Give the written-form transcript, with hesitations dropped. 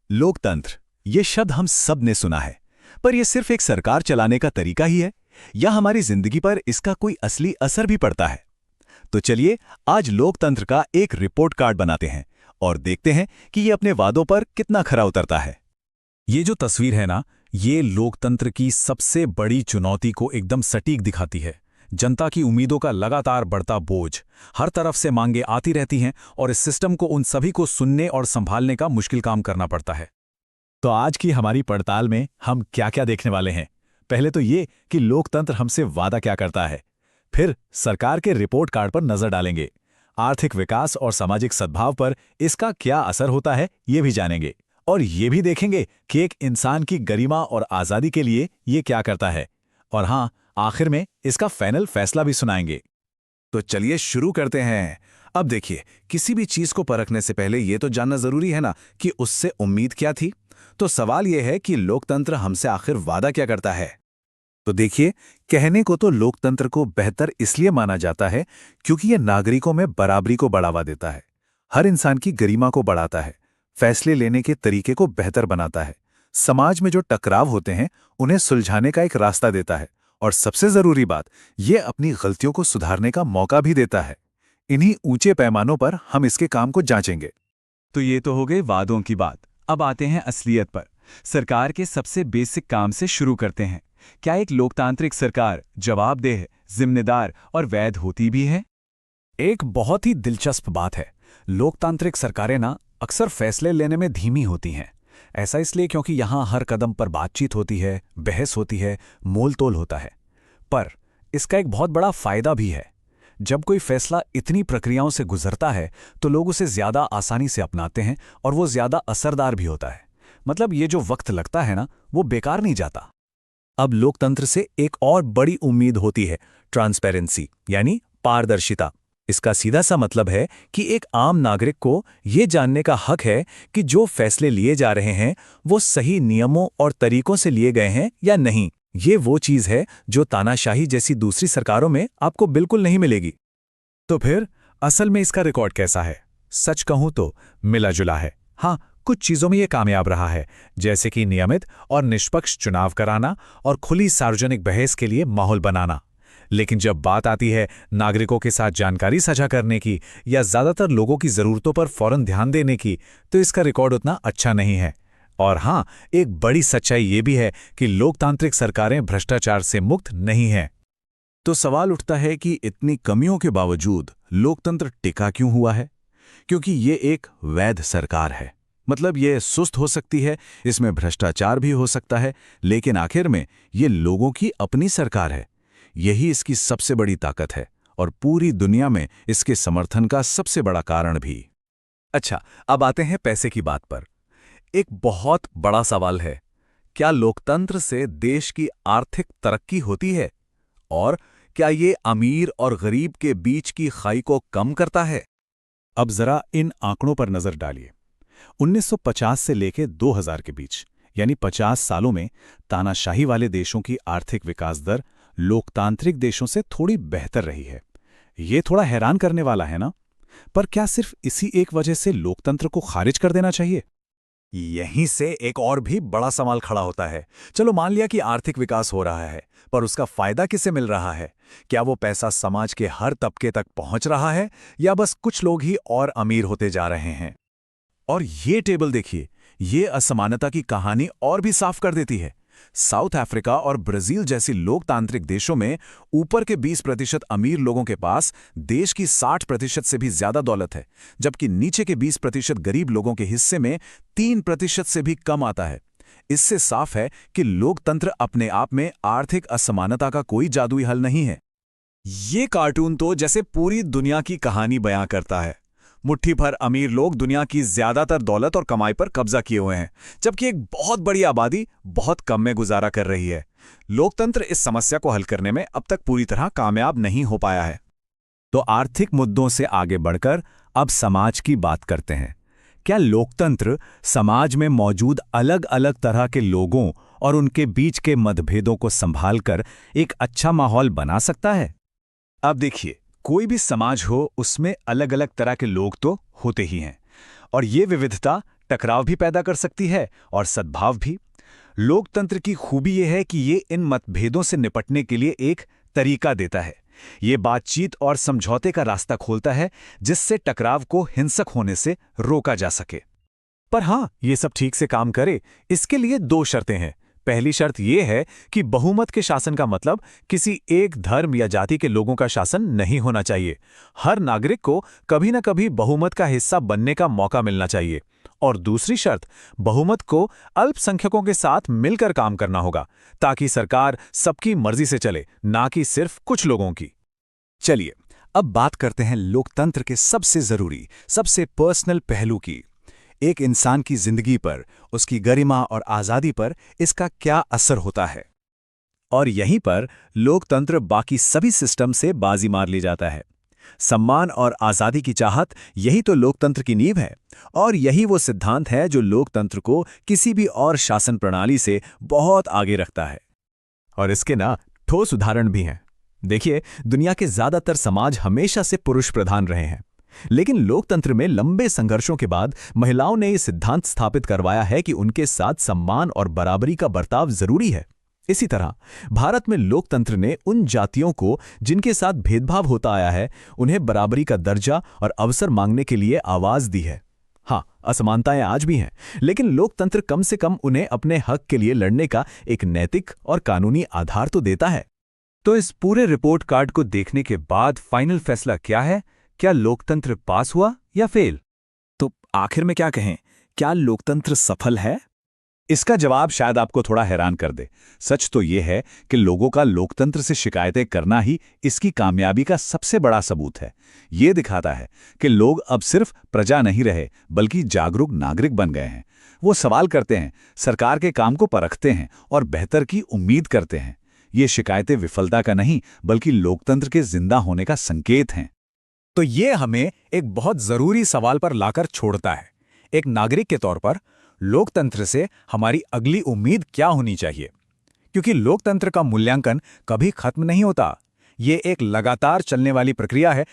लोकतंत्र, ये शब्द हम सब ने सुना है, पर यह सिर्फ एक सरकार चलाने का तरीका ही है या हमारी जिंदगी पर इसका कोई असली असर भी पड़ता है? तो चलिए आज लोकतंत्र का एक रिपोर्ट कार्ड बनाते हैं और देखते हैं कि ये अपने वादों पर कितना खरा उतरता है। ये जो तस्वीर है ना, ये लोकतंत्र की सबसे बड़ी चुनौती को एकदम सटीक दिखाती है। जनता की उम्मीदों का लगातार बढ़ता बोझ, हर तरफ से मांगे आती रहती हैं और इस सिस्टम को उन सभी को सुनने और संभालने का मुश्किल काम करना पड़ता है। तो आज की हमारी पड़ताल में हम क्या क्या देखने वाले हैं? पहले तो ये कि लोकतंत्र हमसे वादा क्या करता है, फिर सरकार के रिपोर्ट कार्ड पर नजर डालेंगे, आर्थिक विकास और सामाजिक सद्भाव पर इसका क्या असर होता है ये भी जानेंगे, और ये भी देखेंगे कि एक इंसान की गरिमा और आज़ादी के लिए ये क्या करता है, और हाँ, आखिर में इसका फाइनल फैसला भी सुनाएंगे। तो चलिए शुरू करते हैं। अब देखिए, किसी भी चीज को परखने से पहले ये तो जानना जरूरी है ना कि उससे उम्मीद क्या थी। तो सवाल यह है कि लोकतंत्र हमसे आखिर वादा क्या करता है। तो देखिए, कहने को तो लोकतंत्र को बेहतर इसलिए माना जाता है क्योंकि यह नागरिकों में बराबरी को बढ़ावा देता है, हर इंसान की गरिमा को बढ़ाता है, फैसले लेने के तरीके को बेहतर बनाता है, समाज में जो टकराव होते हैं उन्हें सुलझाने का एक रास्ता देता है, और सबसे जरूरी बात, ये अपनी गलतियों को सुधारने का मौका भी देता है। इन्हीं ऊंचे पैमानों पर हम इसके काम को जांचेंगे। तो ये तो हो गए वादों की बात। अब आते हैं असलियत पर। सरकार के सबसे बेसिक काम से शुरू करते हैं। क्या एक लोकतांत्रिक सरकार जवाबदेह, जिम्मेदार और वैध होती भी है? एक बहुत ही दिलचस्प बात है, लोकतांत्रिक सरकारें ना अक्सर फैसले लेने में धीमी होती हैं। ऐसा इसलिए क्योंकि यहाँ हर कदम पर बातचीत होती है, बहस होती है, मोल तोल होता है। पर इसका एक बहुत बड़ा फायदा भी है। जब कोई फैसला इतनी प्रक्रियाओं से गुजरता है तो लोग उसे ज्यादा आसानी से अपनाते हैं और वो ज्यादा असरदार भी होता है। मतलब ये जो वक्त लगता है ना, वो बेकार नहीं जाता। अब लोकतंत्र से एक और बड़ी उम्मीद होती है, ट्रांसपेरेंसी यानी पारदर्शिता। इसका सीधा सा मतलब है कि एक आम नागरिक को ये जानने का हक है कि जो फैसले लिए जा रहे हैं वो सही नियमों और तरीकों से लिए गए हैं या नहीं। ये वो चीज़ है जो तानाशाही जैसी दूसरी सरकारों में आपको बिल्कुल नहीं मिलेगी। तो फिर असल में इसका रिकॉर्ड कैसा है? सच कहूं तो मिला जुला है। हाँ, कुछ चीजों में ये कामयाब रहा है, जैसे कि नियमित और निष्पक्ष चुनाव कराना और खुली सार्वजनिक बहस के लिए माहौल बनाना। लेकिन जब बात आती है नागरिकों के साथ जानकारी साझा करने की या ज्यादातर लोगों की जरूरतों पर फौरन ध्यान देने की, तो इसका रिकॉर्ड उतना अच्छा नहीं है। और हाँ, एक बड़ी सच्चाई ये भी है कि लोकतांत्रिक सरकारें भ्रष्टाचार से मुक्त नहीं हैं। तो सवाल उठता है कि इतनी कमियों के बावजूद लोकतंत्र टिका क्यों हुआ है? क्योंकि ये एक वैध सरकार है। मतलब ये सुस्त हो सकती है, इसमें भ्रष्टाचार भी हो सकता है, लेकिन आखिर में ये लोगों की अपनी सरकार है। यही इसकी सबसे बड़ी ताकत है और पूरी दुनिया में इसके समर्थन का सबसे बड़ा कारण भी। अच्छा, अब आते हैं पैसे की बात पर। एक बहुत बड़ा सवाल है, क्या लोकतंत्र से देश की आर्थिक तरक्की होती है? और क्या ये अमीर और गरीब के बीच की खाई को कम करता है? अब जरा इन आंकड़ों पर नजर डालिए। 1950 से लेकर 2000 के बीच, यानी 50 सालों में तानाशाही वाले देशों की आर्थिक विकास दर लोकतांत्रिक देशों से थोड़ी बेहतर रही है। ये थोड़ा हैरान करने वाला है ना? पर क्या सिर्फ इसी एक वजह से लोकतंत्र को खारिज कर देना चाहिए? यहीं से एक और भी बड़ा सवाल खड़ा होता है। चलो मान लिया कि आर्थिक विकास हो रहा है, पर उसका फायदा किसे मिल रहा है? क्या वो पैसा समाज के हर तबके तक पहुंच रहा है या बस कुछ लोग ही और अमीर होते जा रहे हैं? और ये टेबल देखिए, ये असमानता की कहानी और भी साफ कर देती है। साउथ अफ्रीका और ब्राजील जैसी लोकतांत्रिक देशों में ऊपर के 20% अमीर लोगों के पास देश की 60% से भी ज्यादा दौलत है, जबकि नीचे के 20% गरीब लोगों के हिस्से में 3% से भी कम आता है। इससे साफ है कि लोकतंत्र अपने आप में आर्थिक असमानता का कोई जादुई हल नहीं है। ये कार्टून तो जैसे पूरी दुनिया की कहानी बयां करता है। मुट्ठी भर अमीर लोग दुनिया की ज्यादातर दौलत और कमाई पर कब्जा किए हुए हैं, जबकि एक बहुत बड़ी आबादी बहुत कम में गुजारा कर रही है। लोकतंत्र इस समस्या को हल करने में अब तक पूरी तरह कामयाब नहीं हो पाया है। तो आर्थिक मुद्दों से आगे बढ़कर अब समाज की बात करते हैं। क्या लोकतंत्र समाज में मौजूद अलग अलग तरह के लोगों और उनके बीच के मतभेदों को संभालकर एक अच्छा माहौल बना सकता है? अब देखिए, कोई भी समाज हो, उसमें अलग अलग तरह के लोग तो होते ही हैं, और ये विविधता टकराव भी पैदा कर सकती है और सद्भाव भी। लोकतंत्र की खूबी यह है कि ये इन मतभेदों से निपटने के लिए एक तरीका देता है। ये बातचीत और समझौते का रास्ता खोलता है, जिससे टकराव को हिंसक होने से रोका जा सके। पर हाँ, ये सब ठीक से काम करे, इसके लिए 2 शर्तें हैं। पहली शर्त यह है कि बहुमत के शासन का मतलब किसी एक धर्म या जाति के लोगों का शासन नहीं होना चाहिए। हर नागरिक को कभी न कभी बहुमत का हिस्सा बनने का मौका मिलना चाहिए। और दूसरी शर्त, बहुमत को अल्पसंख्यकों के साथ मिलकर काम करना होगा, ताकि सरकार सबकी मर्जी से चले, ना कि सिर्फ कुछ लोगों की। चलिए, अब बात करते हैं लोकतंत्र के सबसे जरूरी, सबसे पर्सनल पहलू की। एक इंसान की जिंदगी पर, उसकी गरिमा और आज़ादी पर इसका क्या असर होता है। और यहीं पर लोकतंत्र बाकी सभी सिस्टम से बाजी मार ली जाता है। सम्मान और आज़ादी की चाहत, यही तो लोकतंत्र की नींव है। और यही वो सिद्धांत है जो लोकतंत्र को किसी भी और शासन प्रणाली से बहुत आगे रखता है। और इसके ठोस उदाहरण भी हैं। देखिए, दुनिया के ज्यादातर समाज हमेशा से पुरुष प्रधान रहे हैं, लेकिन लोकतंत्र में लंबे संघर्षों के बाद महिलाओं ने ये सिद्धांत स्थापित करवाया है कि उनके साथ सम्मान और बराबरी का बर्ताव जरूरी है। इसी तरह भारत में लोकतंत्र ने उन जातियों को जिनके साथ भेदभाव होता आया है, उन्हें बराबरी का दर्जा और अवसर मांगने के लिए आवाज दी है। हाँ, असमानताएं आज भी हैं, लेकिन लोकतंत्र कम से कम उन्हें अपने हक के लिए लड़ने का एक नैतिक और कानूनी आधार तो देता है। तो इस पूरे रिपोर्ट कार्ड को देखने के बाद फाइनल फैसला क्या है? क्या लोकतंत्र पास हुआ या फेल? तो आखिर में क्या कहें, क्या लोकतंत्र सफल है? इसका जवाब शायद आपको थोड़ा हैरान कर दे। सच तो यह है कि लोगों का लोकतंत्र से शिकायतें करना ही इसकी कामयाबी का सबसे बड़ा सबूत है। ये दिखाता है कि लोग अब सिर्फ प्रजा नहीं रहे, बल्कि जागरूक नागरिक बन गए हैं। वो सवाल करते हैं, सरकार के काम को परखते हैं और बेहतर की उम्मीद करते हैं। ये शिकायतें विफलता का नहीं, बल्कि लोकतंत्र के जिंदा होने का संकेत हैं। तो ये हमें एक बहुत जरूरी सवाल पर लाकर छोड़ता है। एक नागरिक के तौर पर लोकतंत्र से हमारी अगली उम्मीद क्या होनी चाहिए? क्योंकि लोकतंत्र का मूल्यांकन कभी खत्म नहीं होता। ये एक लगातार चलने वाली प्रक्रिया है,